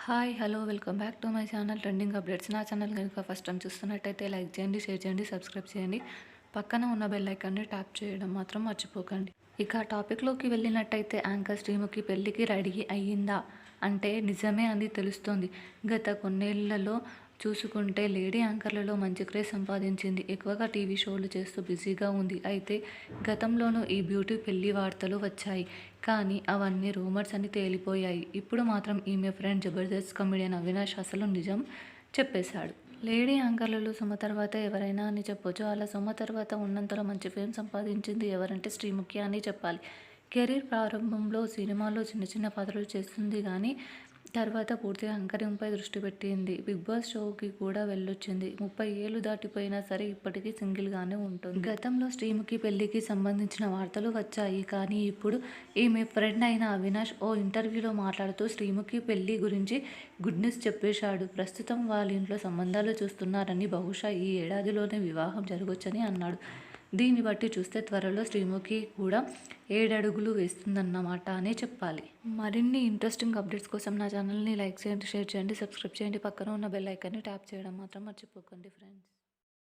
Hi hello welcome back to my channel trending updates. నా channel కనుక first time చూస్తున్నట్టయితే like చేయండి, share చేయండి, సబ్స్క్రైబ్ చేయండి. పక్కన ఉన్న బెల్ ఐకాన్ని ట్యాప్ చేయడం మాత్రం మర్చిపోకండి. ఇక టాపిక్లోకి వెళ్ళినట్టయితే యాంకర్ శ్రీముఖి పెళ్లికి రెడీ అయ్యిందా అంటే నిజమే అని తెలుస్తోంది. గత కొన్నేళ్లలో చూసుకుంటే లేడీ యాంకర్లలో మంచి క్రేజ్ సంపాదించింది. ఎక్కువగా టీవీ షోలు చేస్తూ బిజీగా ఉంది. అయితే గతంలోనూ ఈ బ్యూటీ పెళ్లి వార్తలు వచ్చాయి. కానీ అవన్నీ రూమర్స్ అని తేలిపోయాయి. ఇప్పుడు మాత్రం ఈమె ఫ్రెండ్ జబర్దస్త్ కమెడియన్ అవినాష్ అసలు నిజం చెప్పేశాడు. లేడీ యాంకర్లలో సుమ తర్వాత ఎవరైనా అని చెప్పొచ్చు. అలా సుమ తర్వాత ఉన్నంతలో మంచి ఫేమ్ సంపాదించింది ఎవరంటే శ్రీముఖి అని చెప్పాలి. కెరీర్ ప్రారంభంలో సినిమాల్లో చిన్న చిన్న పాత్రలు చేస్తుంది కానీ తర్వాత పూర్తిగా యాంకరింగ్పై దృష్టి పెట్టింది. బిగ్ బాస్ షోకి కూడా వెళ్ళొచ్చింది. 30 ఏళ్లు దాటిపోయినా సరే ఇప్పటికీ సింగిల్గానే ఉంటుంది. గతంలో శ్రీముఖి పెళ్లికి సంబంధించిన వార్తలు వచ్చాయి. కానీ ఇప్పుడు ఈమె ఫ్రెండ్ అయిన అవినాష్ ఓ ఇంటర్వ్యూలో మాట్లాడుతూ శ్రీముఖి పెళ్లి గురించి గుడ్ న్యూస్ చెప్పేశాడు. ప్రస్తుతం వాళ్ళ ఇంట్లో సంబంధాలు చూస్తున్నారని, బహుశా ఈ ఏడాదిలోనే వివాహం జరగొచ్చని అన్నాడు. దీన్ని బట్టి చూస్తే త్వరలో శ్రీముఖి కూడా 7 అడుగులు వేస్తుందన్నమాట అనే చెప్పాలి. మరిన్ని ఇంట్రెస్టింగ్ అప్డేట్స్ కోసం నా ఛానల్ని లైక్ చేయండి, షేర్ చేయండి, సబ్స్క్రైబ్ చేయండి. పక్కన ఉన్న బెల్ ఐకాన్ని ట్యాప్ చేయడం మాత్రం మర్చిపోకండి ఫ్రెండ్స్.